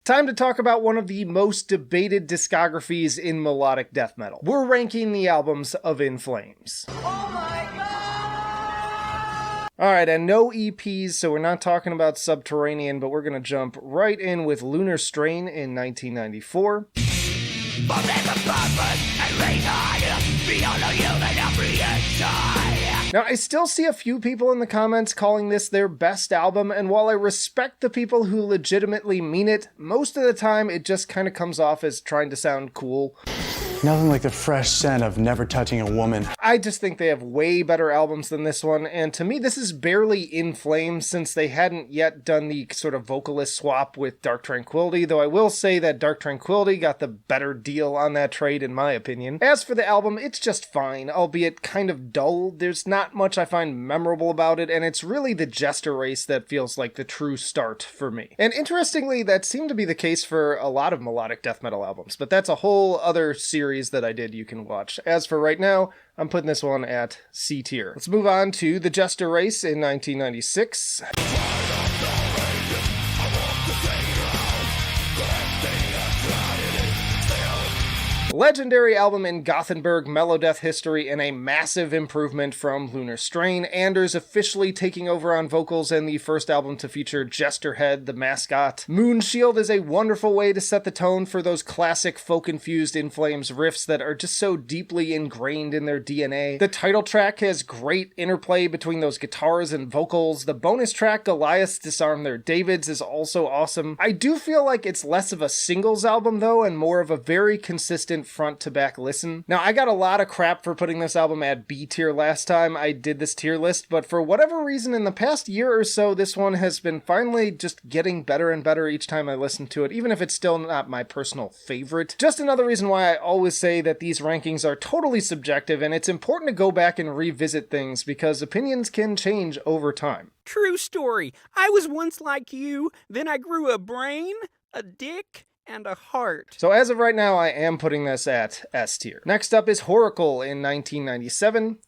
Time to talk about one of the most debated discographies in melodic death metal. We're ranking the albums of In Flames. Oh my god! Alright, and no EPs, so we're not talking about Subterranean, but we're gonna jump right in with Lunar Strain in 1994. Now, I still see a few people in the comments calling this their best album, and while I respect the people who legitimately mean it, most of the time it just kind of comes off as trying to sound cool. Nothing like the fresh scent of never touching a woman. I just think they have way better albums than this one, and to me this is barely In Flames since they hadn't yet done the sort of vocalist swap with Dark Tranquillity, though I will say that Dark Tranquillity got the better deal on that trade in my opinion. As for the album, it's just fine, albeit kind of dull. There's not much I find memorable about it, and it's really the Jester Race that feels like the true start for me. And interestingly, that seemed to be the case for a lot of melodic death metal albums, but that's a whole other series that I did you can watch. As for right now, I'm putting this one at C tier. Let's move on to the Jester Race in 1996. Legendary album in Gothenburg melodeath history and a massive improvement from Lunar Strain. Anders officially taking over on vocals and the first album to feature Jesterhead, the mascot. Moonshield is a wonderful way to set the tone for those classic folk-infused In Flames riffs that are just so deeply ingrained in their DNA. The title track has great interplay between those guitars and vocals. The bonus track, Goliaths Disarm Their Davids, is also awesome. I do feel like it's less of a singles album though, and more of a very consistent front to back listen. Now, I got a lot of crap for putting this album at B tier last time I did this tier list, but for whatever reason in the past year or so, this one has been finally just getting better and better each time I listen to it, even if it's still not my personal favorite. Just another reason why I always say that these rankings are totally subjective, and it's important to go back and revisit things because opinions can change over time. True story. I was once like you, then I grew a brain, a dick, and a heart. So as of right now, I am putting this at S tier. Next up is Whoracle in 1997.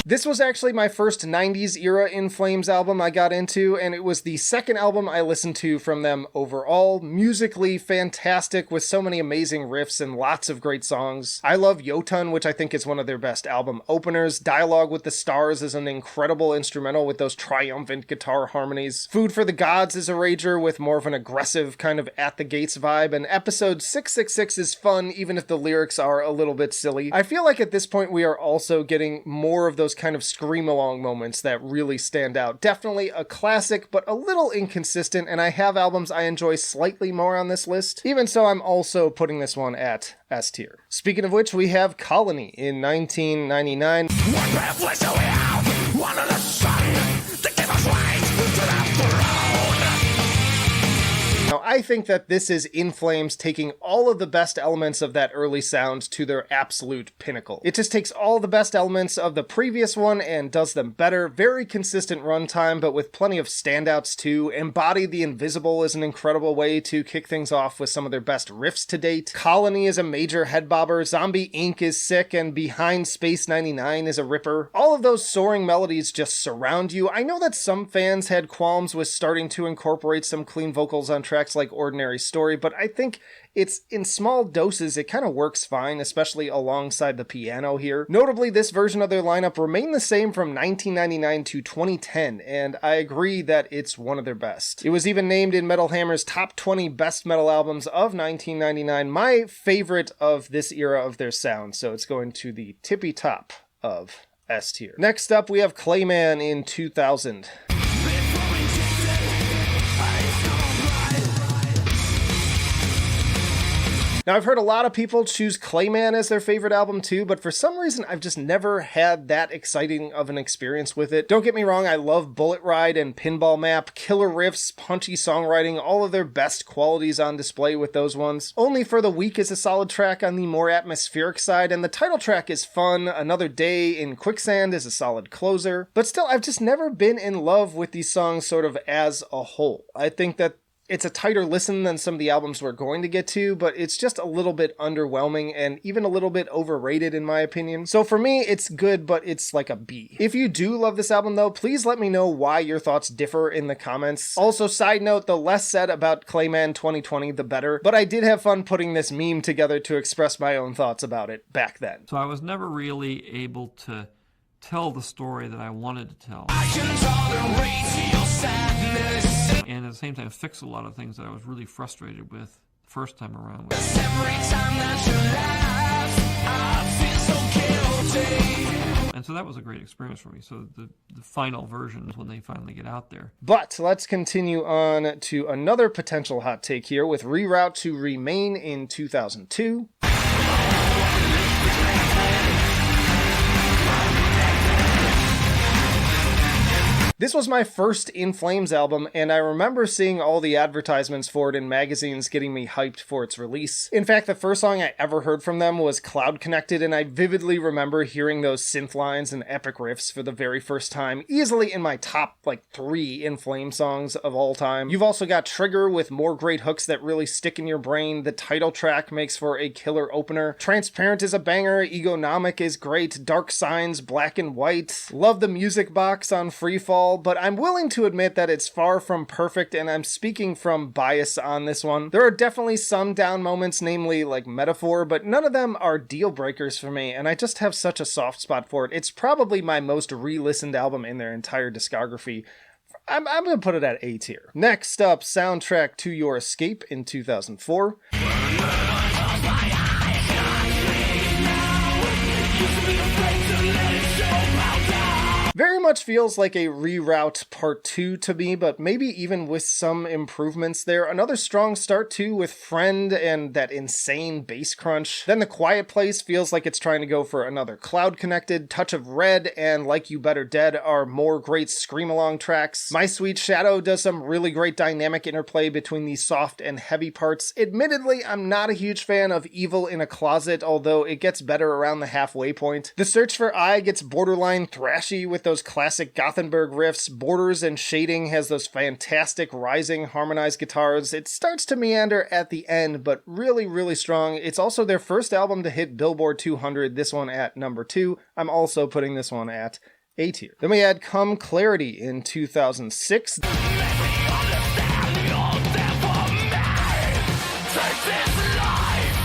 This was actually my first 90s era In Flames album I got into, and it was the second album I listened to from them overall. Musically fantastic with so many amazing riffs and lots of great songs. I love Jotun, which I think is one of their best album openers. Dialogue with the Stars is an incredible instrumental with those triumphant guitar harmonies. Food for the Gods is a rager with more of an aggressive kind of at the gates vibe, and episode 666 is fun even if the lyrics are a little bit silly. I feel like at this point we are also getting more of those kind of scream along moments that really stand out. Definitely a classic, but a little inconsistent, and I have albums I enjoy slightly more on this list. Even so, I'm also putting this one at S tier. Speaking of which, we have Colony in 1999. One breath so we have, one of the sun, that give us right to the throne. Now, I think that this is In Flames taking all of the best elements of that early sound to their absolute pinnacle. It just takes all the best elements of the previous one and does them better. Very consistent runtime, but with plenty of standouts too. Embody the Invisible is an incredible way to kick things off with some of their best riffs to date. Colony is a major head bobber. Zombie Inc. is sick, and Behind Space 99 is a ripper. All of those soaring melodies just surround you. I know that some fans had qualms with starting to incorporate some clean vocals on tracks like Ordinary Story, but I think it's in small doses, it kind of works fine, especially alongside the piano here. Notably, this version of their lineup remained the same from 1999 to 2010, and I agree that it's one of their best. It was even named in Metal Hammer's top 20 best metal albums of 1999, my favorite of this era of their sound, so it's going to the tippy top of S tier. Next up, we have Clayman in 2000. Now, I've heard a lot of people choose Clayman as their favorite album too, but for some reason I've just never had that exciting of an experience with it. Don't get me wrong, I love Bullet Ride and Pinball Map, killer riffs, punchy songwriting, all of their best qualities on display with those ones. Only for the Weak is a solid track on the more atmospheric side, and the title track is fun. Another Day in Quicksand is a solid closer. But still, I've just never been in love with these songs sort of as a whole. I think that It's a tighter listen than some of the albums we're going to get to, but it's just a little bit underwhelming and even a little bit overrated in my opinion. So for me, it's good, but it's like a B. If you do love this album though, please let me know why your thoughts differ in the comments. Also, side note, the less said about Clayman 2020, the better, but I did have fun putting this meme together to express my own thoughts about it back then. So I was never really able to tell the story that I wanted to tell. And at the same time fix a lot of things that I was really frustrated with the first time around. And so that was a great experience for me. So the final versions, when they finally get out there. But let's continue on to another potential hot take here with Reroute to remain in 2002. This was my first In Flames album, and I remember seeing all the advertisements for it in magazines getting me hyped for its release. In fact, the first song I ever heard from them was Cloud Connected, and I vividly remember hearing those synth lines and epic riffs for the very first time, easily in my top, 3 In Flames songs of all time. You've also got Trigger with more great hooks that really stick in your brain. The title track makes for a killer opener. Transparent is a banger. Egonomic is great. Dark Signs, Black and White. Love the music box on Freefall. But I'm willing to admit that it's far from perfect, and I'm speaking from bias on this one. There are definitely some down moments, namely Metaphor, but none of them are deal breakers for me, and I just have such a soft spot for it. It's probably my most re-listened album in their entire discography. I'm gonna put it at A tier. Next up, Soundtrack to Your Escape in 2004. Very much feels like a Reroute Part 2 to me, but maybe even with some improvements there. Another strong start too with Friend and that insane bass crunch. Then The Quiet Place feels like it's trying to go for another Cloud Connected. Touch of Red and Like You Better Dead are more great scream-along tracks. My Sweet Shadow does some really great dynamic interplay between these soft and heavy parts. Admittedly, I'm not a huge fan of Evil in a Closet, although it gets better around the halfway point. The Search for I gets borderline thrashy with those classic Gothenburg riffs. Borders and Shading has those fantastic rising harmonized guitars. It starts to meander at the end, but really, really strong. It's also their first album to hit Billboard 200, this one at number 2. I'm also putting this one at A tier. Then we had Come Clarity in 2006.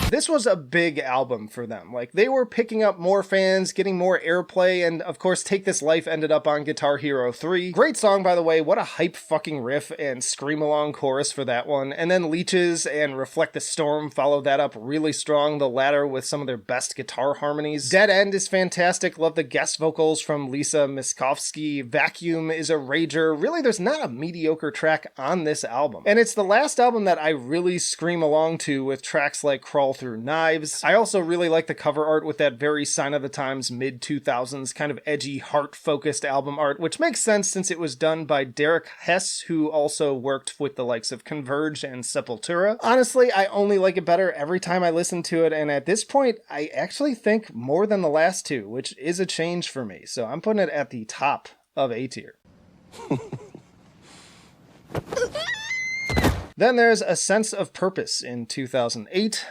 This was a big album for them. They were picking up more fans, getting more airplay, and of course Take This Life ended up on Guitar Hero 3. Great song, by the way. What a hype fucking riff and scream-along chorus for that one. And then Leeches and Reflect the Storm follow that up really strong, the latter with some of their best guitar harmonies. Dead End is fantastic. Love the guest vocals from Lisa Miskovsky. Vacuum is a rager. Really, there's not a mediocre track on this album. And it's the last album that I really scream along to with tracks like Crawl Through Knives. I also really like the cover art with that very Sign of the Times mid-2000s kind of edgy, heart-focused album art, which makes sense since it was done by Derek Hess, who also worked with the likes of Converge and Sepultura. Honestly, I only like it better every time I listen to it, and at this point, I actually think more than the last two, which is a change for me, so I'm putting it at the top of A tier. Then there's A Sense of Purpose in 2008.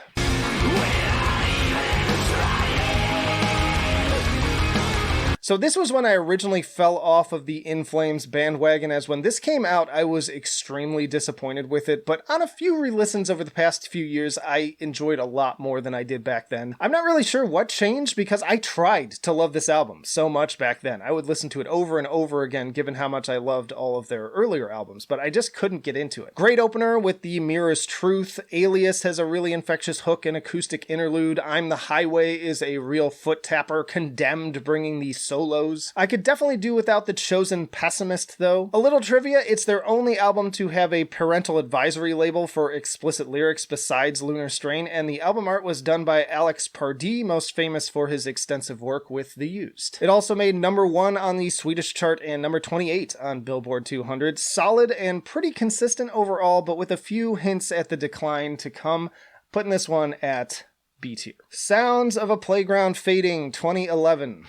So this was when I originally fell off of the In Flames bandwagon, as when this came out, I was extremely disappointed with it, but on a few re-listens over the past few years, I enjoyed a lot more than I did back then. I'm not really sure what changed, because I tried to love this album so much back then. I would listen to it over and over again, given how much I loved all of their earlier albums, but I just couldn't get into it. Great opener with The Mirror's Truth. Alias has a really infectious hook and acoustic interlude. I'm the Highway is a real foot tapper. Condemned bringing the solos. I could definitely do without The Chosen Pessimist though. A little trivia, it's their only album to have a parental advisory label for explicit lyrics besides Lunar Strain, and the album art was done by Alex Pardee, most famous for his extensive work with The Used. It also made number 1 on the Swedish chart and number 28 on Billboard 200. Solid and pretty consistent overall, but with a few hints at the decline to come, putting this one at B tier. Sounds of a Playground Fading 2011.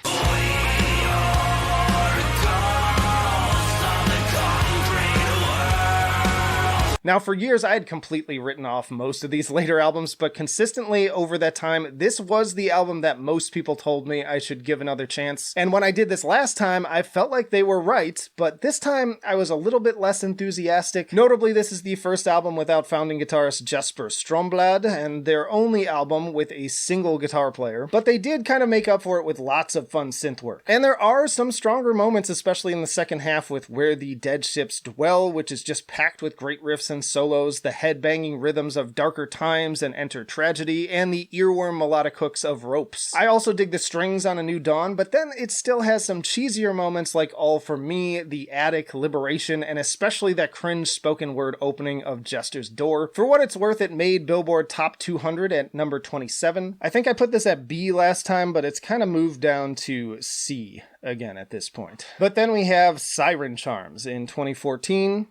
Now, for years, I had completely written off most of these later albums, but consistently over that time, this was the album that most people told me I should give another chance. And when I did this last time, I felt like they were right, but this time I was a little bit less enthusiastic. Notably, this is the first album without founding guitarist Jesper Stromblad, and their only album with a single guitar player, but they did kind of make up for it with lots of fun synth work. And there are some stronger moments, especially in the second half with Where the Dead Ships Dwell, which is just packed with great riffs and solos, the head-banging rhythms of Darker Times and Enter Tragedy, and the earworm melodic hooks of Ropes. I also dig the strings on A New Dawn, but then it still has some cheesier moments like All For Me, The Attic, Liberation, and especially that cringe spoken word opening of Jester's Door. For what it's worth, it made Billboard Top 200 at number 27. I think I put this at B last time, but it's kind of moved down to C again at this point. But then we have Siren Charms in 2014.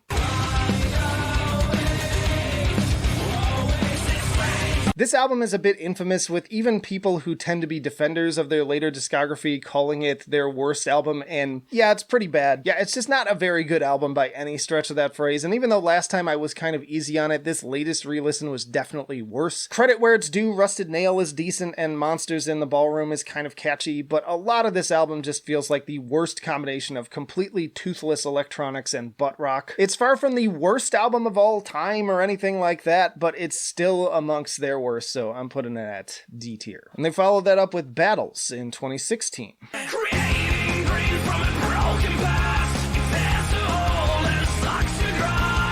This album is a bit infamous, with even people who tend to be defenders of their later discography calling it their worst album, and yeah, it's pretty bad. Yeah, it's just not a very good album by any stretch of that phrase, and even though last time I was kind of easy on it, this latest re-listen was definitely worse. Credit where it's due, Rusted Nail is decent, and Monsters in the Ballroom is kind of catchy, but a lot of this album just feels like the worst combination of completely toothless electronics and butt rock. It's far from the worst album of all time or anything like that, but it's still amongst their worst, so I'm putting it at D tier. And they followed that up with Battles in 2016. Creating green from a broken past. There's a hole and it sucks to dry.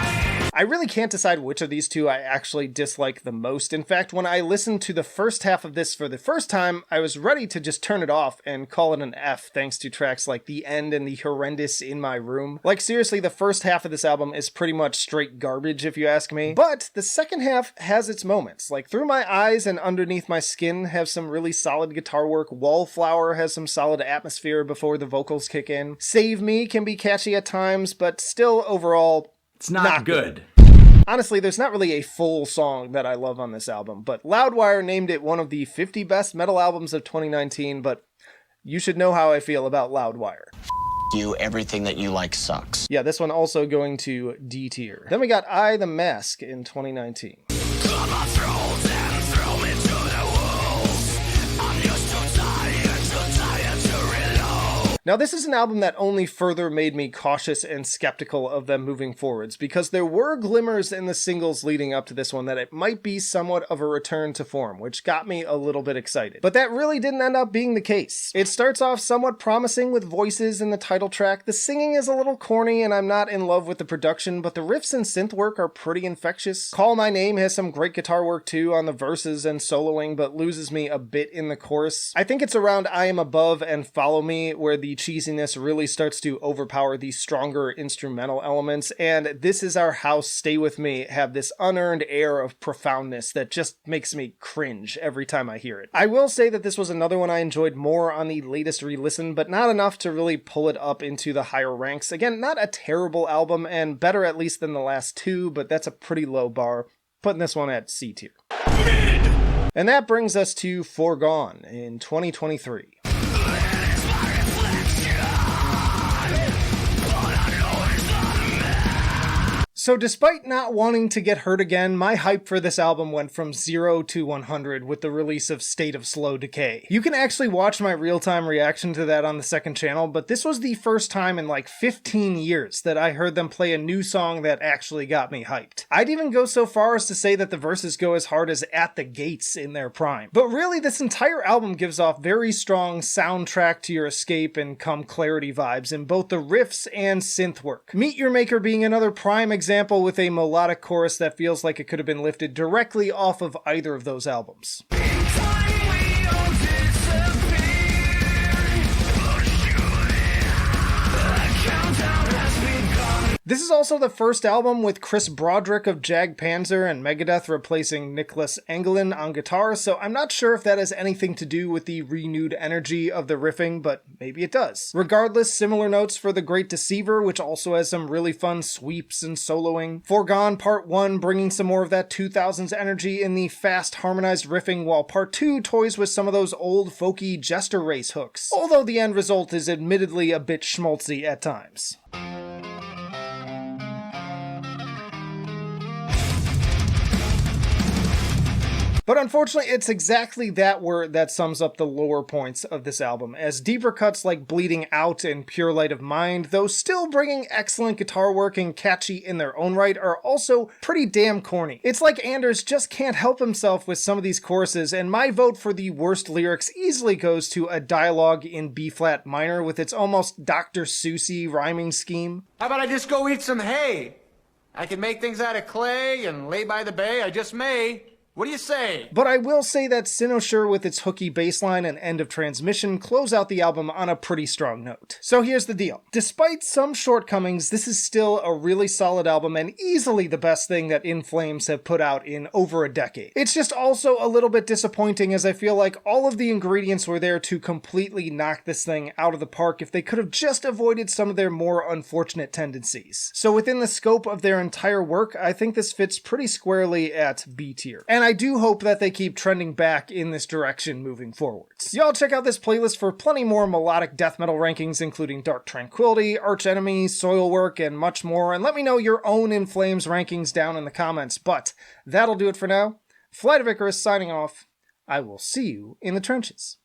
I really can't decide which of these two I actually dislike the most. In fact, when I listened to the first half of this for the first time, I was ready to just turn it off and call it an F thanks to tracks like The End and the horrendous In My Room. Like seriously, the first half of this album is pretty much straight garbage if you ask me. But the second half has its moments. Like Through My Eyes and Underneath My Skin have some really solid guitar work. Wallflower has some solid atmosphere before the vocals kick in. Save Me can be catchy at times, but still overall, it's not good. Honestly, there's not really a full song that I love on this album, but Loudwire named it one of the 50 best metal albums of 2019, but you should know how I feel about Loudwire. You, everything that you like sucks. Yeah, this one also going to D tier. Then we got I, The Mask in 2019. Cut my throat and throw me to the wolves. I'm just too tired to reload. Now, this is an album that only further made me cautious and skeptical of them moving forwards, because there were glimmers in the singles leading up to this one that it might be somewhat of a return to form, which got me a little bit excited. But that really didn't end up being the case. It starts off somewhat promising with voices in the title track. The singing is a little corny, and I'm not in love with the production, but the riffs and synth work are pretty infectious. Call My Name has some great guitar work too on the verses and soloing, but loses me a bit in the chorus. I think it's around I Am Above and Follow Me where the cheesiness really starts to overpower the stronger instrumental elements, and This Is Our House, Stay With Me have this unearned air of profoundness that just makes me cringe every time I hear it. I will say that this was another one I enjoyed more on the latest re-listen, but not enough to really pull it up into the higher ranks. Again, not a terrible album, and better at least than the last two, but that's a pretty low bar. Putting this one at C tier. And that brings us to Foregone in 2023. So despite not wanting to get hurt again, my hype for this album went from 0 to 100 with the release of State of Slow Decay. You can actually watch my real-time reaction to that on the second channel, but this was the first time in like 15 years that I heard them play a new song that actually got me hyped. I'd even go so far as to say that the verses go as hard as At the Gates in their prime. But really, this entire album gives off very strong soundtrack to your escape and come clarity vibes in both the riffs and synth work. Meet Your Maker being another prime example with a melodic chorus that feels like it could have been lifted directly off of either of those albums. This is also the first album with Chris Broderick of Jag Panzer and Megadeth replacing Nicholas Engelin on guitar, so I'm not sure if that has anything to do with the renewed energy of the riffing, but maybe it does. Regardless, similar notes for The Great Deceiver, which also has some really fun sweeps and soloing. Foregone Part 1 bringing some more of that 2000s energy in the fast harmonized riffing, while Part 2 toys with some of those old folky Jester Race hooks, although the end result is admittedly a bit schmaltzy at times. But unfortunately, it's exactly that word that sums up the lower points of this album, as deeper cuts like Bleeding Out and Pure Light of Mind, though still bringing excellent guitar work and catchy in their own right, are also pretty damn corny. It's like Anders just can't help himself with some of these choruses, and my vote for the worst lyrics easily goes to a dialogue in B-flat minor with its almost Dr. Seuss-y rhyming scheme. How about I just go eat some hay? I can make things out of clay and lay by the bay, I just may. What do you say? But I will say that Cynosure with its hooky bassline and end of transmission close out the album on a pretty strong note. So here's the deal. Despite some shortcomings, this is still a really solid album and easily the best thing that In Flames have put out in over a decade. It's just also a little bit disappointing, as I feel like all of the ingredients were there to completely knock this thing out of the park if they could have just avoided some of their more unfortunate tendencies. So within the scope of their entire work, I think this fits pretty squarely at B tier. And I do hope that they keep trending back in this direction moving forwards. Y'all check out this playlist for plenty more melodic death metal rankings, including Dark Tranquillity, Arch Enemy, Soilwork, and much more, and let me know your own In Flames rankings down in the comments. But that'll do it for now. Flight of Icarus signing off. I will see you in the trenches.